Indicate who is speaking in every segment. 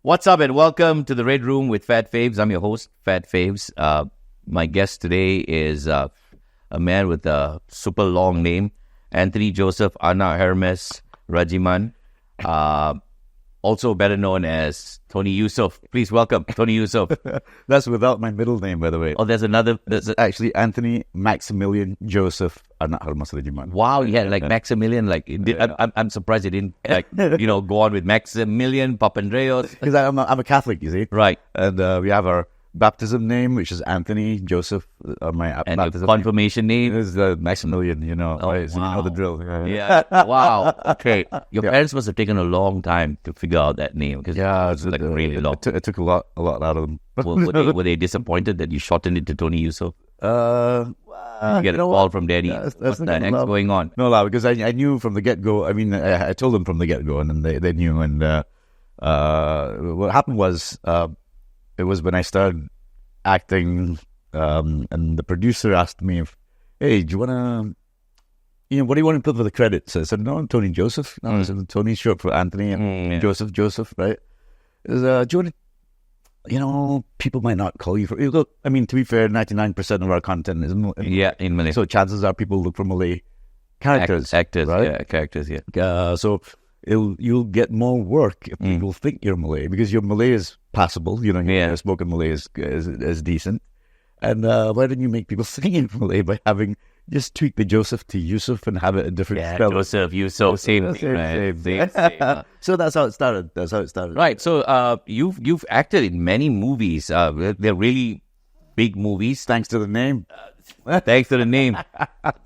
Speaker 1: What's up and welcome to the Red Room with Fabes. I'm your host, Fabes. My guest today is a man with a super long name, Anthony Joseph Anak Hermes Rajiman, also better known as Tony Eusoff. Please welcome Tony Eusoff.
Speaker 2: That's without my middle name, by the way.
Speaker 1: Oh, there's
Speaker 2: actually Anthony Maximilian Joseph Anak Hermes Rajiman.
Speaker 1: Wow, yeah, like Maximilian. I'm surprised he didn't go on with Maximilian Papandreou.
Speaker 2: Because I'm a Catholic, you see.
Speaker 1: Right.
Speaker 2: And we have our baptism name, which is Anthony Joseph. My
Speaker 1: and
Speaker 2: baptism
Speaker 1: confirmation name
Speaker 2: is Maximilian. Right? So
Speaker 1: wow.
Speaker 2: you know the drill.
Speaker 1: Yeah. Wow. Okay. Your parents must have taken a long time to figure out that name because it's like really long.
Speaker 2: It took a lot out of them.
Speaker 1: Were they disappointed that you shortened it to Tony Eusoff? You get a call from Daddy. What's the heck's going on?
Speaker 2: No, because I knew from the get-go. I mean, I told them from the get-go, and then they knew. And what happened was, it was when I started acting, and the producer asked me, "Hey, do you want to, what do you want to put for the credits?" So I said, "No, I'm Tony Joseph." No, I said, Tony's short for Anthony, and Joseph, right? Do you want to, people might not call you for... Look, I mean, to be fair, 99% of our content is
Speaker 1: in Malay.
Speaker 2: So chances are people look for Malay characters.
Speaker 1: Actors,
Speaker 2: right?
Speaker 1: Yeah, characters, yeah.
Speaker 2: So you'll get more work if people think you're Malay, because your Malay is passable. Your spoken Malay is decent. And why don't you make people think in Malay by just tweak the Joseph to Yusuf and have it a different spell?
Speaker 1: Joseph, Yusuf, same thing, right?
Speaker 2: So that's how it started.
Speaker 1: Right. So you've acted in many movies. They're really big movies.
Speaker 2: Thanks to the name.
Speaker 1: Thanks to the name.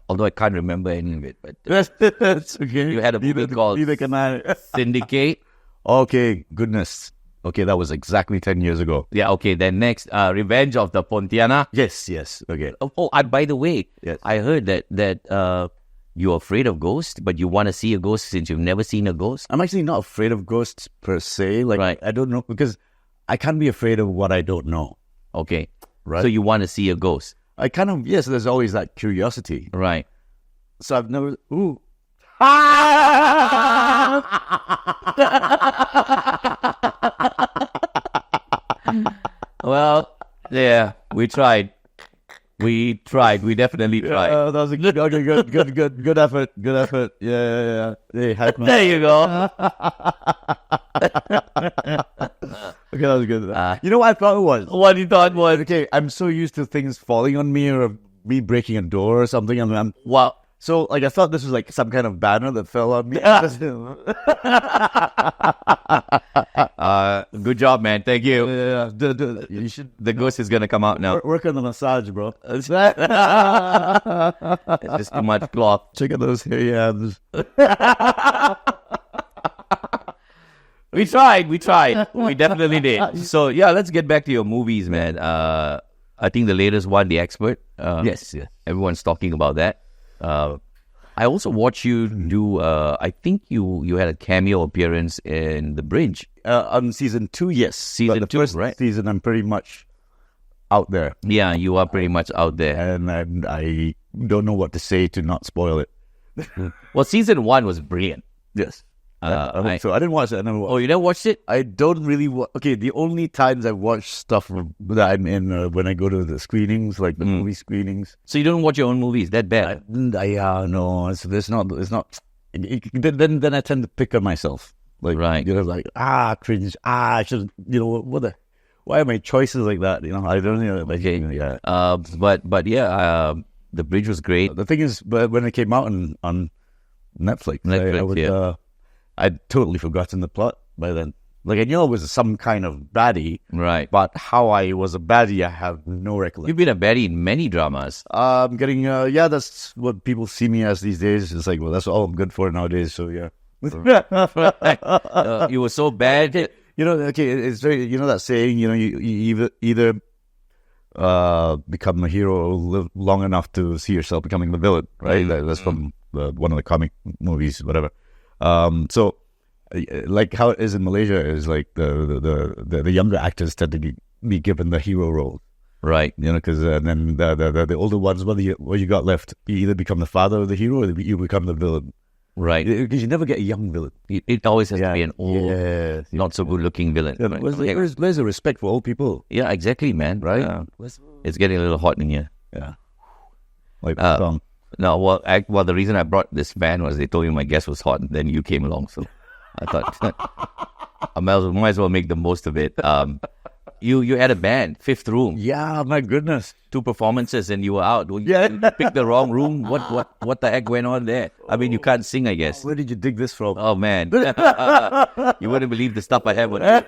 Speaker 1: Although I can't remember any of it. But
Speaker 2: that's okay.
Speaker 1: You had a movie called Syndicate.
Speaker 2: Okay, goodness. Okay, that was exactly 10 years ago.
Speaker 1: Yeah, okay. Then next, Revenge of the Pontianak.
Speaker 2: Yes. Okay.
Speaker 1: Oh, by the way, I heard that you're afraid of ghosts, but you want to see a ghost since you've never seen a ghost.
Speaker 2: I'm actually not afraid of ghosts per se.
Speaker 1: Right.
Speaker 2: I don't know, because I can't be afraid of what I don't know.
Speaker 1: Okay.
Speaker 2: Right.
Speaker 1: So you want to see a ghost.
Speaker 2: Yes, there's always that curiosity.
Speaker 1: Right.
Speaker 2: So I've never... Ooh.
Speaker 1: Well, yeah, we tried. We definitely tried.
Speaker 2: That was a good effort. Yeah. Hey,
Speaker 1: there you go.
Speaker 2: Okay, that was good. You know what I thought it was?
Speaker 1: What you thought was?
Speaker 2: Okay, I'm so used to things falling on me or me breaking a door or something.
Speaker 1: Wow.
Speaker 2: So, I thought this was like some kind of banner that fell on me.
Speaker 1: Good job, man. Thank you.
Speaker 2: Yeah. You should.
Speaker 1: The ghost is gonna come out now.
Speaker 2: Work on the massage, bro.
Speaker 1: It's just too much cloth.
Speaker 2: Check out those hairy hands.
Speaker 1: We tried. We definitely did. So, let's get back to your movies, man. I think the latest one, The Expert.
Speaker 2: Yes.
Speaker 1: Everyone's talking about that. I also watched you do, I think you had a cameo appearance in The Bridge.
Speaker 2: On season 2, yes.
Speaker 1: Season 2,
Speaker 2: first
Speaker 1: right?
Speaker 2: Season, I'm pretty much out there.
Speaker 1: Yeah, you are pretty much out there.
Speaker 2: And I don't know what to say to not spoil it.
Speaker 1: Well, season 1 was brilliant.
Speaker 2: Yes. I didn't watch it. I never watched it.
Speaker 1: Oh, you never watched it?
Speaker 2: I don't really Okay, the only times I watch stuff that I'm in when I go to the screenings, like the movie screenings.
Speaker 1: So you don't watch your own movies? That bad?
Speaker 2: No. It's not. Then I tend to pick on myself. Like,
Speaker 1: right.
Speaker 2: Cringe. I should. Why are my choices like that? I don't know.
Speaker 1: Okay.
Speaker 2: Yeah.
Speaker 1: But The Bridge was great.
Speaker 2: The thing is, but when it came out on Netflix, I'd totally forgotten the plot by then. Like, I knew I was some kind of baddie.
Speaker 1: Right.
Speaker 2: But how I was a baddie, I have no recollection.
Speaker 1: You've been a baddie in many dramas.
Speaker 2: I'm getting, that's what people see me as these days. It's like, well, that's all I'm good for nowadays, so yeah.
Speaker 1: You were so bad.
Speaker 2: It's very, that saying, you either become a hero or live long enough to see yourself becoming the villain, right? That's from one of the comic movies, whatever. So, like how it is in Malaysia, is like the younger actors tend to be given the hero role,
Speaker 1: right?
Speaker 2: Because then the older ones, what you got left, you either become the father of the hero or you become the villain.
Speaker 1: Right.
Speaker 2: Because you never get a young villain.
Speaker 1: It always has to be an old,
Speaker 2: Yeah.
Speaker 1: not so good-looking villain.
Speaker 2: Yeah,
Speaker 1: Right.
Speaker 2: where's the respect for old people?
Speaker 1: Yeah, exactly, man.
Speaker 2: Right?
Speaker 1: It's getting a little hot in here.
Speaker 2: Yeah. Like
Speaker 1: No, well, the reason I brought this van was they told me my guest was hot, and then you came along, so I thought I might as well make the most of it. You had a band, Fifth Room,
Speaker 2: Yeah, my goodness.
Speaker 1: 2 performances, and you were out. You
Speaker 2: Yeah.
Speaker 1: picked the wrong room. What the heck went on there? I mean, you can't sing, I guess.
Speaker 2: Where did you dig this from?
Speaker 1: Oh man, you wouldn't believe the stuff I have on you.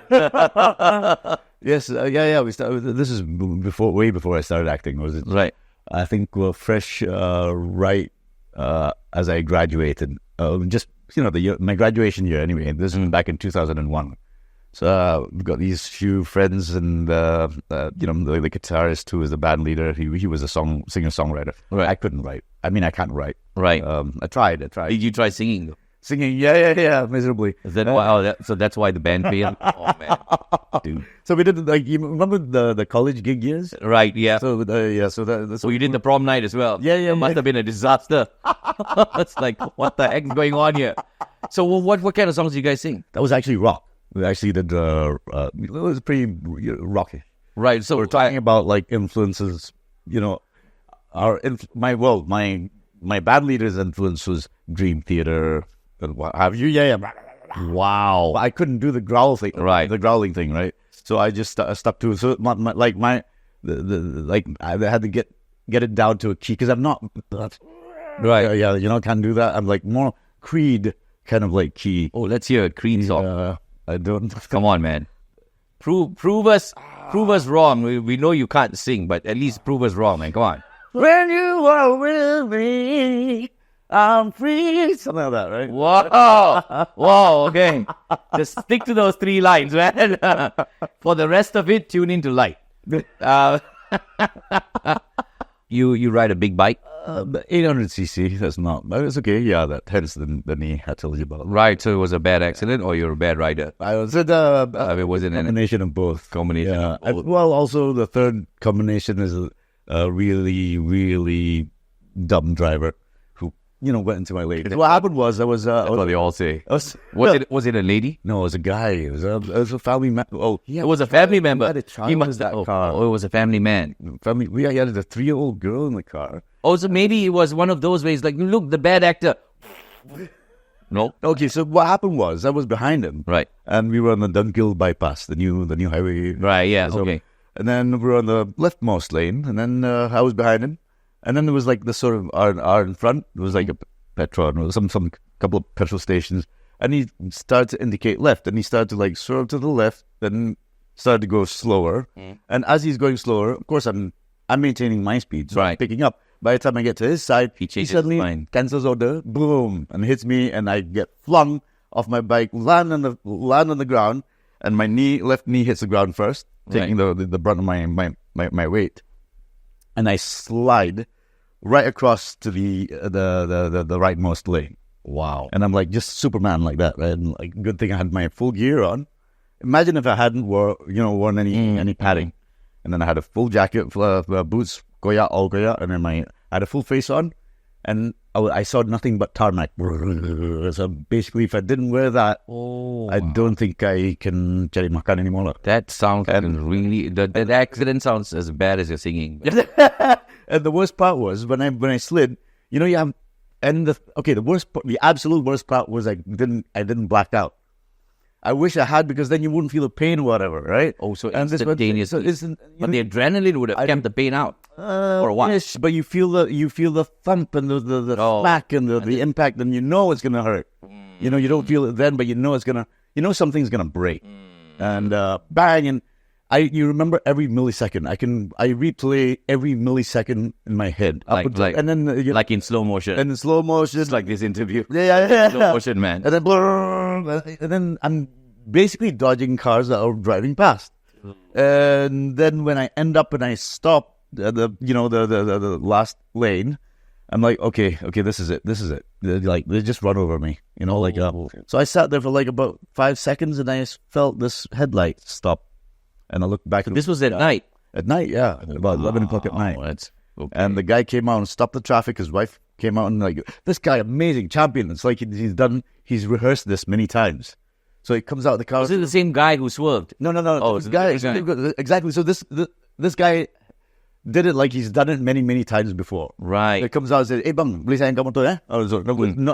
Speaker 2: Yes, yeah. We started. This is way before I started acting. Was it?
Speaker 1: Right.
Speaker 2: I think we're fresh right as I graduated. Just the year, my graduation year. Anyway, this is back in 2001. So we've got these few friends, and the guitarist who was the band leader. He was a singer-songwriter.
Speaker 1: Right.
Speaker 2: I couldn't write. I mean, I can't write.
Speaker 1: Right.
Speaker 2: I tried.
Speaker 1: Did you try singing?
Speaker 2: Singing, yeah, miserably.
Speaker 1: Is that why? So that's why the band failed. Oh man, dude.
Speaker 2: So we did you remember the college gig years?
Speaker 1: Right. Yeah.
Speaker 2: So
Speaker 1: So you did the prom night as well.
Speaker 2: Yeah.
Speaker 1: It must have been a disaster. It's like, what the heck is going on here? So what kind of songs do you guys sing?
Speaker 2: That was actually rock. We actually did. It was pretty rocky.
Speaker 1: Right. So
Speaker 2: We're talking about like influences. My band leader's influence was Dream Theater. And what have you? Yeah.
Speaker 1: wow.
Speaker 2: But I couldn't do the growl thing,
Speaker 1: Right.
Speaker 2: The growling thing, right? So I just stuck to it. So I had to get it down to a key because I'm not.
Speaker 1: Right.
Speaker 2: Yeah, can't do that. I'm like more Creed kind of like key.
Speaker 1: Oh, let's hear a Creed song.
Speaker 2: I don't.
Speaker 1: Come on, man. Prove us wrong. We know you can't sing, but at least prove us wrong, man. Come on.
Speaker 2: When you are with me, I'm free. Something like that, right?
Speaker 1: Whoa, okay. Just stick to those 3 lines, man. For the rest of it, tune into Light. You ride a big bike?
Speaker 2: 800cc, that's not, but it's okay. Yeah, that hence the knee I told you about.
Speaker 1: Right, so it was a bad accident or you're a bad rider?
Speaker 2: I was at
Speaker 1: Was it a
Speaker 2: combination of both.
Speaker 1: combination?
Speaker 2: Yeah.
Speaker 1: of both?
Speaker 2: Well, also the third combination is a really, really dumb driver who, went into my lane. So what happened was
Speaker 1: That's what they all say. Was it a lady?
Speaker 2: No, it was a guy. It was a family man. Oh, yeah.
Speaker 1: It was a family member.
Speaker 2: had a child in that car.
Speaker 1: Oh, it was a family man.
Speaker 2: Family. We had a 3-year-old girl in the car.
Speaker 1: Oh, so maybe it was one of those ways like, look, the bad actor. No?
Speaker 2: Okay, so what happened was I was behind him.
Speaker 1: Right.
Speaker 2: And we were on the Dunkirk bypass, the new highway.
Speaker 1: Right, yeah,
Speaker 2: So-
Speaker 1: okay.
Speaker 2: And then we were on the leftmost lane, and then I was behind him. And then there was like this sort of R in front. There was like a Petron or some couple of petrol stations. And he started to indicate left, and he started to like swerve to the left, then started to go slower. And as he's going slower, of course I'm maintaining my speed, so I'm
Speaker 1: Right.
Speaker 2: picking up. By the time I get to his side,
Speaker 1: He changes
Speaker 2: suddenly
Speaker 1: his mind.
Speaker 2: cancels order, boom, and hits me, and I get flung off my bike, land on the ground, and my left knee hits the ground first, taking the brunt of my weight, and I slide right across to the rightmost lane.
Speaker 1: Wow.
Speaker 2: And I'm like just Superman like that, right? And like, good thing I had my full gear on. Imagine if I hadn't worn any padding, and then I had a full jacket, boots, all goya, and then I had a full face on, and I saw nothing but tarmac. So basically, if I didn't wear that, I don't think I can cari makan anymore.
Speaker 1: That sounds really... That accident sounds as bad as your singing.
Speaker 2: And the worst part was when I slid. The absolute worst part was I didn't black out. I wish I had, because then you wouldn't feel the pain or whatever, right?
Speaker 1: Oh, so
Speaker 2: And this one-
Speaker 1: instantaneous.
Speaker 2: so isn't-
Speaker 1: But the adrenaline would have kept the pain out. Or what?
Speaker 2: Yes, but you feel the thump and the smack and the impact, and you know it's gonna hurt. You don't feel it then, but you know something's gonna break. And bang, and you remember every millisecond. I replay every millisecond in my head, and then
Speaker 1: Like in slow motion.
Speaker 2: and in slow motion,
Speaker 1: Just like this interview.
Speaker 2: yeah.
Speaker 1: Slow motion, man.
Speaker 2: And then blur, and then I'm basically dodging cars that are driving past. And then when I end up and I stop the last lane, I'm like, okay, this is it. They just run over me, So I sat there for like about 5 seconds, and I felt this headlight stop, and I looked back.
Speaker 1: This was at night.
Speaker 2: At night, yeah, about 11 o'clock at night.
Speaker 1: That's okay.
Speaker 2: And the guy came out and stopped the traffic. His wife came out and like, this guy, amazing champion. It's like he's rehearsed this many times. So he comes out of the car.
Speaker 1: Is it the same guy who swerved?
Speaker 2: No.
Speaker 1: Oh,
Speaker 2: This guy, exactly. So this guy did it like he's done it many, many times before.
Speaker 1: Right.
Speaker 2: He comes out and says, "Hey bang, boleh sayang kamu tu eh?"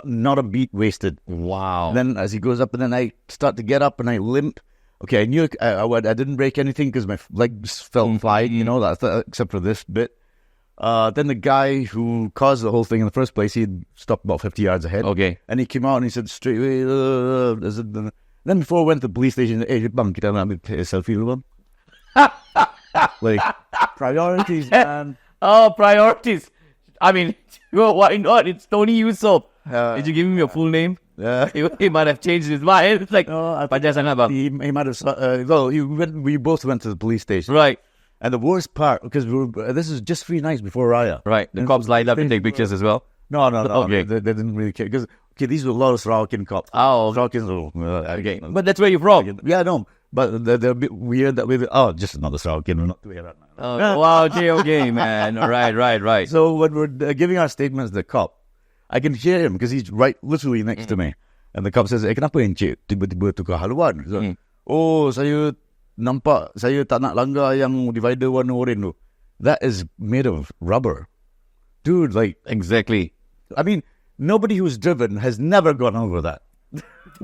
Speaker 2: Not a beat wasted.
Speaker 1: Wow.
Speaker 2: And then as he goes up, and then I start to get up and I limp. Okay, I knew I didn't break anything because my legs felt fine, except for this bit. Then the guy who caused the whole thing in the first place, he stopped about 50 yards ahead.
Speaker 1: Okay.
Speaker 2: And he came out and he said straight away, then before I went to the police station, "Hey, bang, kita nak ambil selfie dulu, bang." Like, priorities, man.
Speaker 1: Oh, priorities. I mean, why not? It's Tony Eusoff. Did you give him your full name? He might have changed his mind. It's like, panjang sangat, bang.
Speaker 2: He might have. We both went to the police station.
Speaker 1: Right.
Speaker 2: And the worst part, because this is just 3 nights before Raya.
Speaker 1: Right. The cops lined up to take pictures as well.
Speaker 2: No.
Speaker 1: Okay.
Speaker 2: They didn't really care. Because, these were a lot of Sarawakian cops.
Speaker 1: Oh.
Speaker 2: Sarawakians,
Speaker 1: Okay. But that's where you're from.
Speaker 2: Yeah, no. But they're a bit weird that way. Oh, just another Sarawakian. We're not doing that.
Speaker 1: Oh, wow. Okay, man. Right.
Speaker 2: So when we're giving our statements to the cop, I can hear him because he's right literally next to me. And the cop says, "Kenapa encik tiba-tiba tukar haluan?" So, "Oh, saya nampak, saya tak nak langgar yang divider warna oranye tu." That is made of rubber. Dude, like...
Speaker 1: Exactly.
Speaker 2: I mean, nobody who's driven has never gone over that.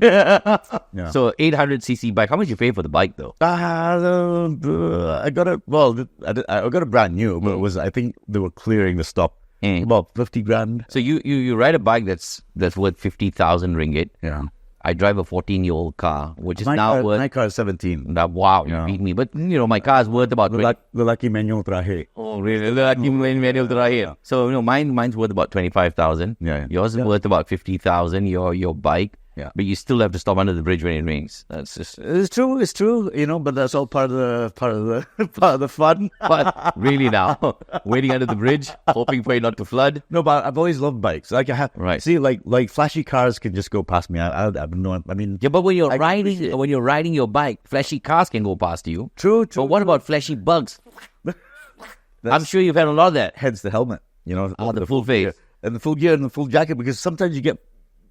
Speaker 2: Yeah.
Speaker 1: So 800cc bike. How much you pay for the bike though?
Speaker 2: I got it. Well, I got a brand new, but it was. I think they were clearing the stock. About 50 grand.
Speaker 1: So you ride a bike that's worth 50,000 ringgit.
Speaker 2: Yeah.
Speaker 1: I drive a 14-year-old car, which is
Speaker 2: My
Speaker 1: now worth.
Speaker 2: My car is 17.
Speaker 1: Wow, you beat me. But my car is worth about.
Speaker 2: Lelaki manual terakhir.
Speaker 1: Oh, really? Lelaki manual terakhir. So mine's worth about 25,000.
Speaker 2: Yeah.
Speaker 1: Yours is worth about 50,000. Your bike.
Speaker 2: Yeah.
Speaker 1: But you still have to stop under the bridge when it rains. That's just.
Speaker 2: It's true. But that's all part of the fun.
Speaker 1: But really now, waiting under the bridge, hoping for it not to flood.
Speaker 2: No, but I've always loved bikes. Like I have.
Speaker 1: Right.
Speaker 2: See, like flashy cars can just go past me. I mean.
Speaker 1: Yeah, but when you're riding your bike, flashy cars can go past you.
Speaker 2: True.
Speaker 1: But what about flashy bugs? I'm sure you've had a lot of that.
Speaker 2: Hence the helmet.
Speaker 1: The full face.
Speaker 2: Gear. And the full gear and the full jacket, because sometimes you get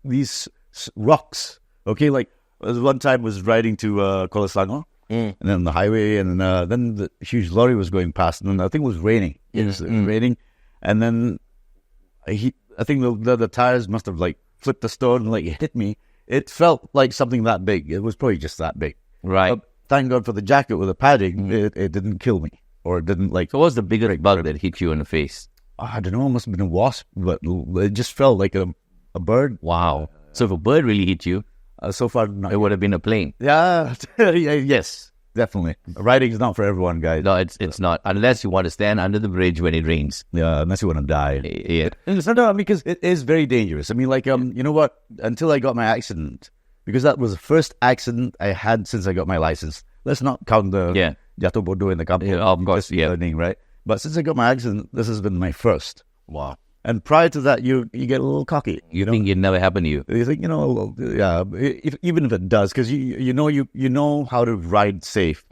Speaker 2: these rocks. Okay, like one time was riding to Kuala Selangor, and then on the highway, and then the huge lorry was going past, and then I think it was raining. It was raining, and then I think the tires must have like flipped the stone and like hit me. It felt like something that big. It was probably just that big.
Speaker 1: Right.
Speaker 2: But thank God for the jacket with the padding. It didn't kill me, or it didn't like.
Speaker 1: So what's the biggest bug that hit you in the face?
Speaker 2: I don't know. It must have been a wasp, but it just felt like a bird.
Speaker 1: Wow. So if a bird really hit you,
Speaker 2: so far not
Speaker 1: it would have been a plane.
Speaker 2: Yeah, yes, definitely. Riding is not for everyone, guys.
Speaker 1: No, it's not. Unless you want to stand under the bridge when it rains.
Speaker 2: Yeah, unless you want to die.
Speaker 1: Yeah.
Speaker 2: It's not because it is very dangerous. I mean, like, you know what? Until I got my accident, because that was the first accident I had since I got my license. Let's not count the jatuh bodoh in the company.
Speaker 1: Yeah, of course,
Speaker 2: learning, right? But since I got my accident, this has been my first.
Speaker 1: Wow.
Speaker 2: And prior to that, you get a little cocky.
Speaker 1: You think it never happened to you?
Speaker 2: You think, even if it does, because you know how to ride safe.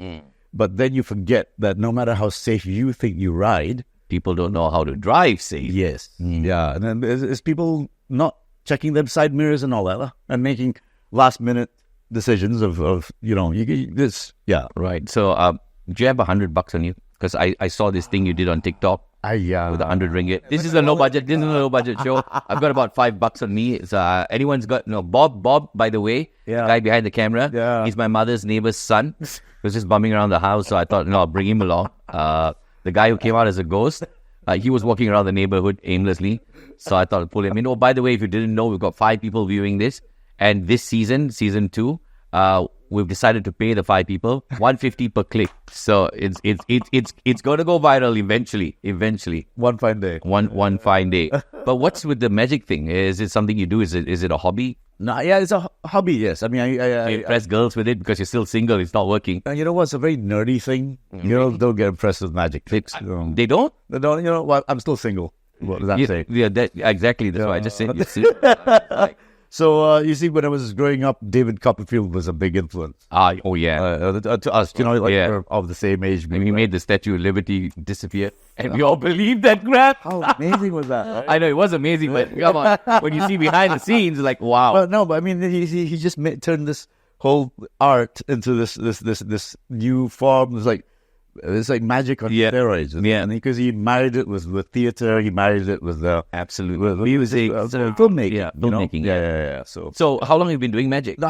Speaker 2: But then you forget that no matter how safe you think you ride,
Speaker 1: people don't know how to drive safe.
Speaker 2: Yes. Yeah. And then there's people not checking their side mirrors and all that, and making last minute decisions of this. Yeah.
Speaker 1: Right. So, do you have $100 on you? Because I saw this thing you did on TikTok. With 100 ringgit. This is a low budget. This is a low budget show. I've got about $5 on me. It's, anyone's got Bob. By the way, guy behind the camera.
Speaker 2: Yeah.
Speaker 1: He's my mother's neighbor's son. He was just bumming around the house, so I thought, I'll bring him along. The guy who came out as a ghost, he was walking around the neighborhood aimlessly, so I thought I'd pull him in. Oh, by the way, if you didn't know, we've got 5 people viewing this, and this season 2. We've decided to pay the 5 people $150 per click. So it's going to go viral eventually.
Speaker 2: One fine day.
Speaker 1: One fine day. But what's with the magic thing? Is it something you do? Is it a hobby?
Speaker 2: No, yeah, it's a hobby. Yes, I mean,
Speaker 1: I impress girls with it because you're still single. It's not working.
Speaker 2: You know what's a very nerdy thing? Don't get impressed with magic tricks.
Speaker 1: They don't.
Speaker 2: They don't. I'm still single. What does that say?
Speaker 1: Yeah, exactly. That's what I just said.
Speaker 2: So you see, when I was growing up, David Copperfield was a big influence
Speaker 1: Oh, yeah.
Speaker 2: to us. You know, like
Speaker 1: Yeah.
Speaker 2: we're of the same age.
Speaker 1: And he made the Statue of Liberty disappear. And we all believed that crap.
Speaker 2: How amazing was that? Right?
Speaker 1: I know, it was amazing, but come on. When you see behind the scenes, like, wow.
Speaker 2: Well, no, but I mean, he just turned this whole art into this new form. It's like magic on steroids.
Speaker 1: Yeah.
Speaker 2: And because he married it with theater, he married it with
Speaker 1: Absolutely.
Speaker 2: with
Speaker 1: Music.
Speaker 2: filmmaking.
Speaker 1: Yeah,
Speaker 2: you know?
Speaker 1: filmmaking.
Speaker 2: Yeah.
Speaker 1: So how long have you been doing magic?
Speaker 2: No,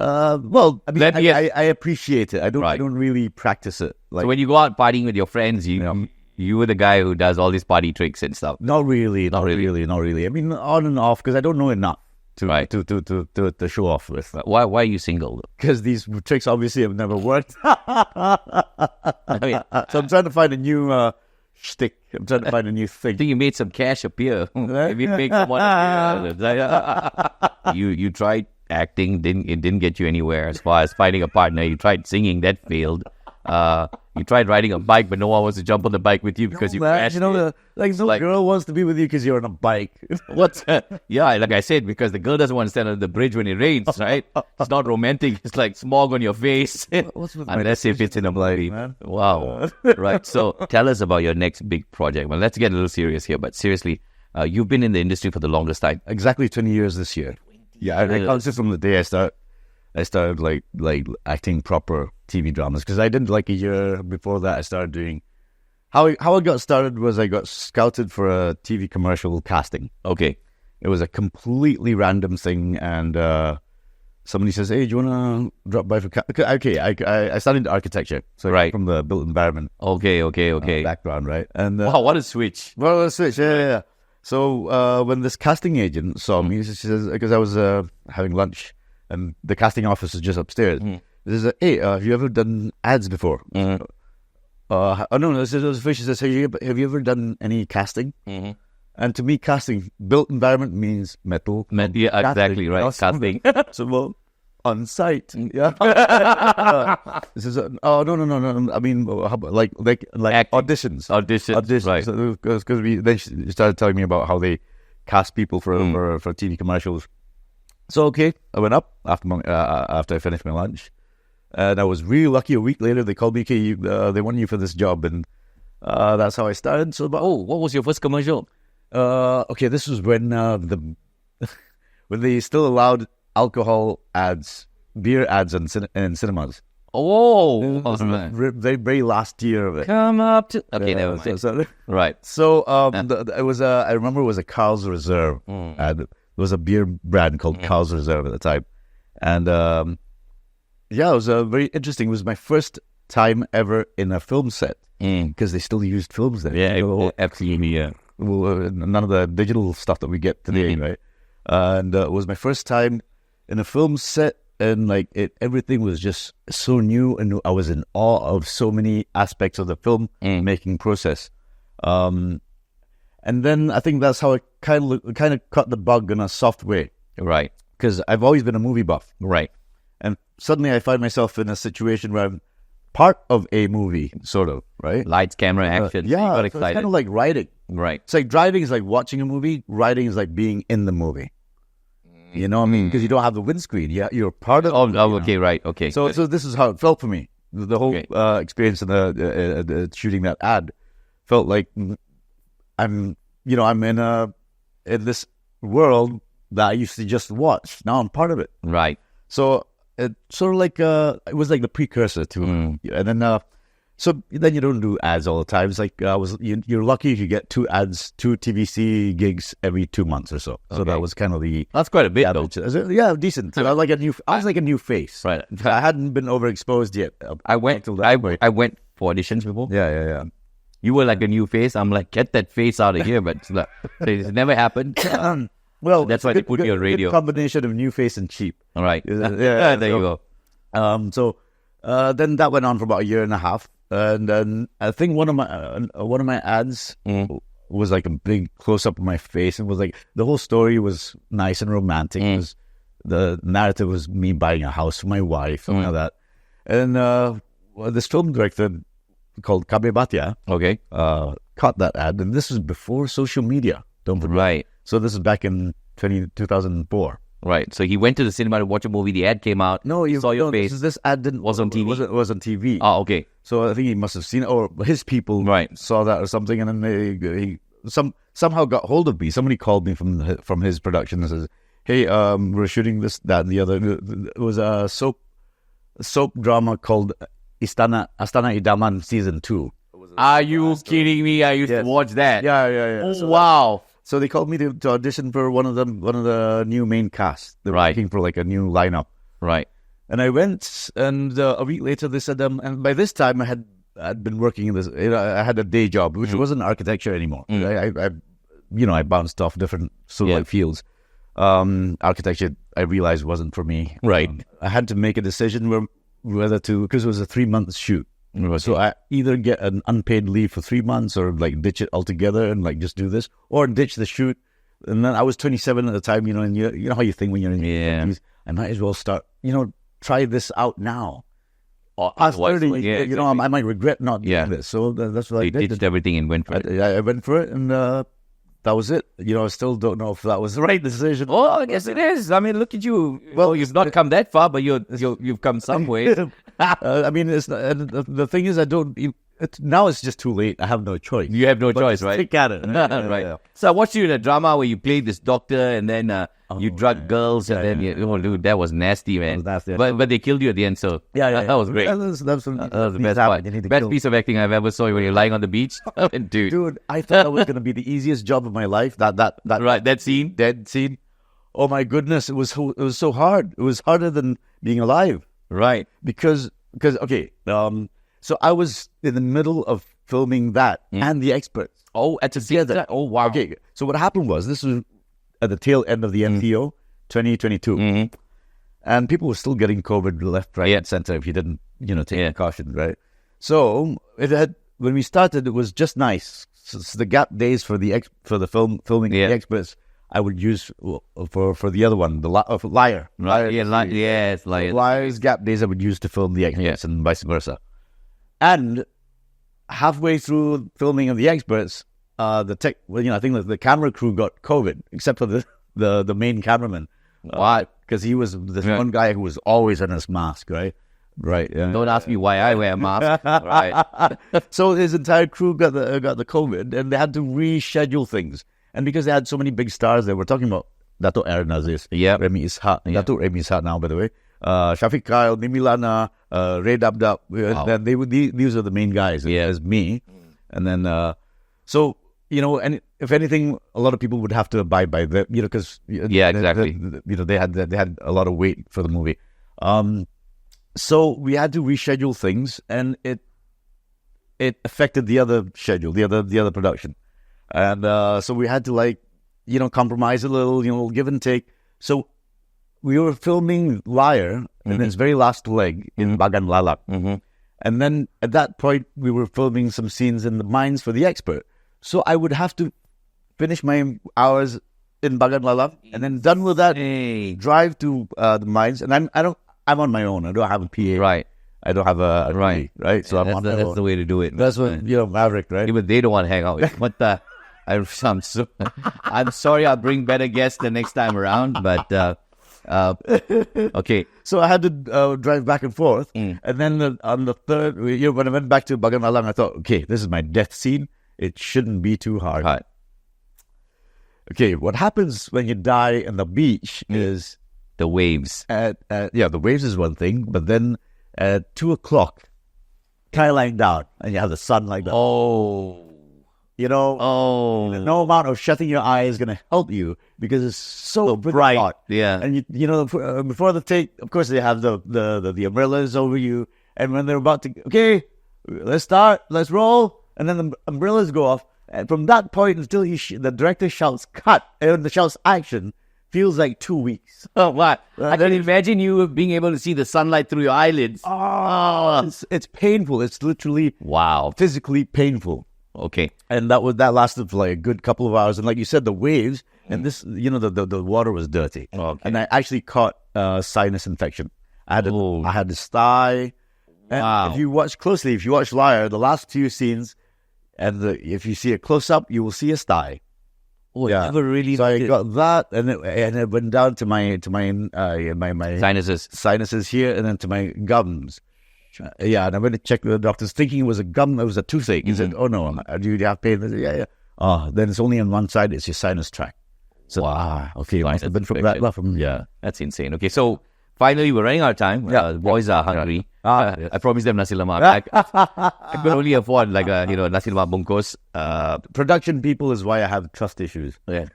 Speaker 2: well, I mean, I appreciate it. I don't really practice it. Like,
Speaker 1: So when you go out partying with your friends, you were the guy who does all these party tricks and stuff.
Speaker 2: not really. I mean, on and off, because I don't know enough to show off with.
Speaker 1: Why are you single?
Speaker 2: Because these tricks obviously have never worked.
Speaker 1: I mean,
Speaker 2: So I'm trying to find a new shtick. I'm trying to find a new
Speaker 1: I
Speaker 2: thing.
Speaker 1: think you made some cash appear. Maybe make someone appear. You tried acting, it didn't get you anywhere as far as finding a partner. You tried singing, that failed. You tried riding a bike, but no one wants to jump on the bike with you because you crashed.
Speaker 2: No girl wants to be with you because you're on a bike.
Speaker 1: What's yeah, like I said, because the girl doesn't want to stand on the bridge when it rains, right? It's not romantic. It's like smog on your face.
Speaker 2: What's with my
Speaker 1: Unless if it's in a movie.
Speaker 2: man?
Speaker 1: Wow. Right. So tell us about your next big project. Well, let's get a little serious here. But seriously, you've been in the industry for the longest time.
Speaker 2: Exactly 20 years this year. Yeah, I can't say from the day I started like acting proper TV dramas, because I didn't, like a year before that I started doing. How I got started was I got scouted for a TV commercial casting.
Speaker 1: Okay.
Speaker 2: It was a completely random thing, and somebody says, "Hey, do you want to drop by for?" Okay, I studied architecture, so
Speaker 1: Right.
Speaker 2: from the built environment
Speaker 1: Okay.
Speaker 2: background, right? And
Speaker 1: Wow, what a switch.
Speaker 2: well, let's switch. Yeah. So when this casting agent saw me, she says, because I was having lunch, and the casting office is just upstairs. She says, "Hey, have you ever done ads before?"
Speaker 1: Mm-hmm.
Speaker 2: No. This is she says, "Have you ever done any casting?"
Speaker 1: Mm-hmm.
Speaker 2: And to me, casting, built environment means metal.
Speaker 1: Yeah, exactly, right.
Speaker 2: Casting. So, well, on site. Yeah. This is no. I mean, how about, like
Speaker 1: Acting.
Speaker 2: auditions.
Speaker 1: Auditions, right.
Speaker 2: So, because then she started telling me about how they cast people for TV commercials. So okay, I went up after I finished my lunch, and I was really lucky. A week later, they called me. Okay, they want you for this job, and that's how I started. So about
Speaker 1: What was your first commercial?
Speaker 2: okay, this was when when they still allowed alcohol ads, beer ads in cinemas.
Speaker 1: Oh,
Speaker 2: Very, very last year of it.
Speaker 1: come up to. Okay, never mind. Right.
Speaker 2: So it was I remember it was a Carl's Reserve ad. It was a beer brand called Carl's Reserve at the time, and it was very interesting. It was my first time ever in a film set, because they still used films then.
Speaker 1: Yeah, absolutely. Yeah.
Speaker 2: Well, none of the digital stuff that we get today, right? And it was my first time in a film set, and everything was just so new, and I was in awe of so many aspects of the film making process. And then I think that's how I kind of caught the bug in a soft way,
Speaker 1: Right.
Speaker 2: because I've always been a movie buff,
Speaker 1: Right.
Speaker 2: and suddenly I find myself in a situation where I'm part of a movie, sort of, right?
Speaker 1: Lights, camera, action. So you got
Speaker 2: So it's
Speaker 1: excited.
Speaker 2: kind of like writing.
Speaker 1: Right.
Speaker 2: It's like driving is like watching a movie. Writing is like being in the movie. You know what I mean? Because you don't have the windscreen. Yeah, you're part of.
Speaker 1: Okay, right. Okay.
Speaker 2: So this is how it felt for me. The whole
Speaker 1: Okay.
Speaker 2: experience in the shooting that ad felt like I'm in this world that I used to just watch. Now I'm part of it.
Speaker 1: Right.
Speaker 2: So it sort of like it was like the precursor to, and then so then you don't do ads all the time. It's like you're lucky if you get two TVC gigs every 2 months or so. So
Speaker 1: Okay.
Speaker 2: that was kind of the
Speaker 1: That's quite a bit, though.
Speaker 2: yeah, decent. So I was like a new face.
Speaker 1: Right.
Speaker 2: I hadn't been overexposed yet.
Speaker 1: I went
Speaker 2: until that point.
Speaker 1: I went for auditions before.
Speaker 2: Yeah.
Speaker 1: You were like a new face. I'm like, get that face out of here. But it's never happened.
Speaker 2: Well,
Speaker 1: That's why they put me on radio.
Speaker 2: Good combination of new face and cheap.
Speaker 1: All right.
Speaker 2: Yeah,
Speaker 1: There you go.
Speaker 2: So then that went on for about a year and a half, and then I think one of my ads was like a big close up of my face, and was like the whole story was nice and romantic. It was, the narrative was me buying a house for my wife, something like that, and this film director called Kabe Bhatia
Speaker 1: Okay.
Speaker 2: caught that ad, and this was before social media. Don't forget.
Speaker 1: Right.
Speaker 2: So this is back in 2004.
Speaker 1: Right. So he went to the cinema to watch a movie. The ad came out.
Speaker 2: No, you
Speaker 1: saw your face.
Speaker 2: This ad
Speaker 1: was on TV.
Speaker 2: Was on TV.
Speaker 1: Oh, okay.
Speaker 2: So I think he must have seen it, or his people saw that or something, and then he somehow got hold of me. Somebody called me from his production and says, "Hey, we're shooting this, that, and the other." It was a soap drama called Astana Idaman Season 2.
Speaker 1: Are you kidding me? I used to watch that.
Speaker 2: Yeah.
Speaker 1: Oh,
Speaker 2: So
Speaker 1: wow.
Speaker 2: So they called me to audition for one of the new main cast. They were looking for like a new lineup.
Speaker 1: Right.
Speaker 2: And I went, and a week later they said, and by this time I'd been working in this. I had a day job, which wasn't architecture anymore. I bounced off different sort of fields. Architecture, I realized, wasn't for me.
Speaker 1: Right.
Speaker 2: I had to make a decision whether to, because it was a 3-month shoot. So I either get an unpaid leave for 3 months, or like ditch it altogether and like just do this, or ditch the shoot. And then I was 27 at the time, and you know how you think when you're in your 20s. I might as well start, try this out now. Past 30, I might regret not doing this. So that's what I did.
Speaker 1: Ditched everything and went for it.
Speaker 2: I went for it, and that was it. I still don't know if that was the right decision.
Speaker 1: Oh, I guess it is. I mean, look at you. Well, you've not come that far, but you've come some way.
Speaker 2: It's not, and the thing is, now it's just too late. I have no choice.
Speaker 1: You have no choice, right?
Speaker 2: Stick at it.
Speaker 1: Right. Yeah. So I watched you in a drama where you played this doctor, and then you drugged girls, and then dude, that was nasty, man.
Speaker 2: That was nasty.
Speaker 1: But they killed you at the end, so that was great.
Speaker 2: That was the
Speaker 1: best part. Best piece of acting I've ever saw when you're lying on the beach.
Speaker 2: Dude, I thought that was going to be the easiest job of my life. That scene, dead scene. Oh my goodness, it was so hard. It was harder than being alive.
Speaker 1: Right.
Speaker 2: Because okay, so I was in the middle of filming that and The Experts.
Speaker 1: Oh, at the theater. Oh, wow.
Speaker 2: Okay, so what happened was, this was at the tail end of the MTO 2022, and people were still getting COVID left, right, and center if you didn't, take precautions, right? So when we started, it was just nice. So the gap days for the filming The Experts, I would use for the other one, the Liar.
Speaker 1: Yes, Liar.
Speaker 2: Liar's gap days I would use to film The Experts, and vice versa. And halfway through filming of The Experts, I think the camera crew got COVID, except for the main cameraman.
Speaker 1: Why?
Speaker 2: Because he was this one guy who was always on his mask, right? Right. Yeah.
Speaker 1: Don't ask me why I wear a mask. Right.
Speaker 2: So his entire crew got the COVID, and they had to reschedule things. And because they had so many big stars, they were talking about Dato' Aaron Aziz, Remy Ishaq, Dato' Remy Ishaq now, by the way, Shafiq Kyle, Nimilana, Ray Dabdab. Then these are the main guys. As me, and then and if anything, a lot of people would have to abide by that, because
Speaker 1: exactly.
Speaker 2: They had a lot of weight for the movie. So we had to reschedule things, and it affected the other schedule, the other production. And so we had to compromise a little, give and take. So we were filming Liar in its very last leg in Bagan Lalak. And then at that point, we were filming some scenes in the mines for The Expert. So I would have to finish my hours in Bagan Lalak, and then done with that, drive to the mines. And I'm on my own. I don't have a PA.
Speaker 1: Right.
Speaker 2: I don't have a PA, right? So
Speaker 1: that's the way to do it.
Speaker 2: That's what Maverick, right?
Speaker 1: Even they don't want to hang out with. What the? I'm sorry. I'll bring better guests the next time around. But okay.
Speaker 2: So I had to drive back and forth, and then on the third, when I went back to Bagan Malang, I thought, okay, this is my death scene. It shouldn't be too hard. Okay, what happens when you die on the beach is
Speaker 1: the waves.
Speaker 2: The waves is one thing, but then at 2:00, kind of lying down, and you have the sun like that. No amount of shutting your eye is going to help you, because it's so bright. Hot.
Speaker 1: Yeah.
Speaker 2: And before the take, of course, they have the umbrellas over you, and when they're about to, okay, let's start, let's roll, and then the umbrellas go off, and from that point until the director shouts cut, and the shouts action, feels like 2 weeks.
Speaker 1: Oh, what? I can imagine you being able to see the sunlight through your eyelids.
Speaker 2: It's painful. It's literally physically painful.
Speaker 1: Okay.
Speaker 2: And that lasted for like a good couple of hours. And like you said, the waves, and this, the water was dirty.
Speaker 1: Okay.
Speaker 2: And I actually caught sinus infection. I had this thigh. And if you watch closely, if you watch Liar, the last few scenes, and if you see a close up, you will see a sty.
Speaker 1: Oh,
Speaker 2: Yeah.
Speaker 1: I never really
Speaker 2: So I
Speaker 1: did.
Speaker 2: got that, and it went down to my
Speaker 1: Sinuses.
Speaker 2: here, and then to my gums. Yeah, and I went to check with the doctors, thinking it was a toothache. He said, "Oh no, do you have pain?" I said, "Yeah." Oh, then it's only on one side. It's your sinus tract. So okay, must have been from that.
Speaker 1: Yeah, that's insane. Okay, so finally we're running out of time. The boys are hungry.
Speaker 2: Yes.
Speaker 1: I promised them nasi lemak. I could only afford like a nasi lemak bungkus.
Speaker 2: Production people is why I have trust issues.
Speaker 1: Yeah.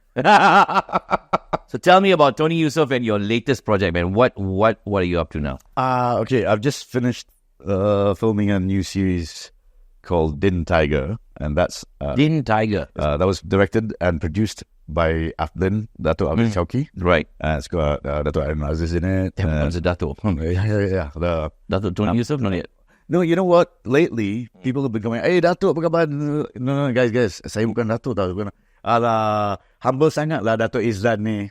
Speaker 1: So tell me about Tony Eusoff and your latest project, man. What are you up to now?
Speaker 2: Okay, I've just finished filming a new series called Din Tiger, and that's
Speaker 1: Din Tiger.
Speaker 2: that was directed and produced by Afdin Dato' Abdul Chowki.
Speaker 1: Right.
Speaker 2: It's got Dato' Aaron Aziz in it.
Speaker 1: What's a Dato?
Speaker 2: Yeah.
Speaker 1: Dato Tony Eusoff? Not yet.
Speaker 2: No, you know what? Lately, people have been going, "Hey, Dato', apa khabar?" No, guys, saya bukan Dato' tau. Alah, humble sangat lah Dato' Izlan ni.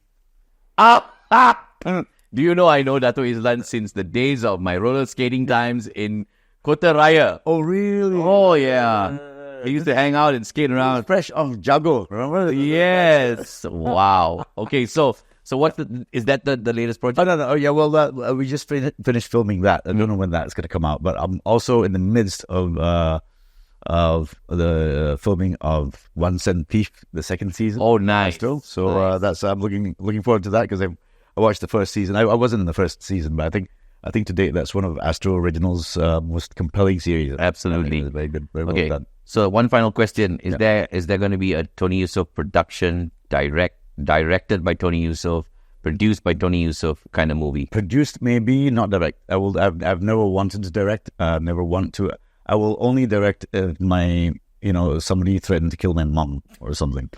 Speaker 1: Do you know I know Dato' Izlan since the days of my roller skating times in Kota Raya?
Speaker 2: Oh, really?
Speaker 1: Oh, yeah. I used to hang out and skate around.
Speaker 2: Fresh off Jago, remember?
Speaker 1: Yes. Wow. Okay, so is that the latest project?
Speaker 2: No. Oh, yeah, well, we just finished filming that. I don't know when that's going to come out, but I'm also in the midst of the filming of One Cent Thief, the second season.
Speaker 1: Oh, nice.
Speaker 2: Still. So
Speaker 1: Nice.
Speaker 2: I'm looking forward to that because I watched the first season. I wasn't in the first season, but I think to date that's one of Astro Original's most compelling series.
Speaker 1: Absolutely.
Speaker 2: It's very good. Very well
Speaker 1: Okay.
Speaker 2: done.
Speaker 1: So one final question: Is there going to be a Tony Eusoff production, directed by Tony Eusoff, produced by Tony Eusoff kind of movie?
Speaker 2: Produced, maybe not direct. I've never wanted to direct. Never want to. I will only direct if somebody threatened to kill my mom or something.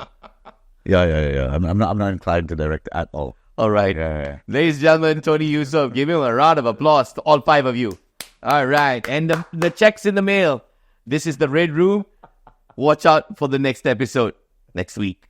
Speaker 2: Yeah. I'm not inclined to direct at all.
Speaker 1: All right.
Speaker 2: Yeah.
Speaker 1: Ladies and gentlemen, Tony Eusoff, give him a round of applause to all five of you. All right. And the check's in the mail. This is the Red Room. Watch out for the next episode next week.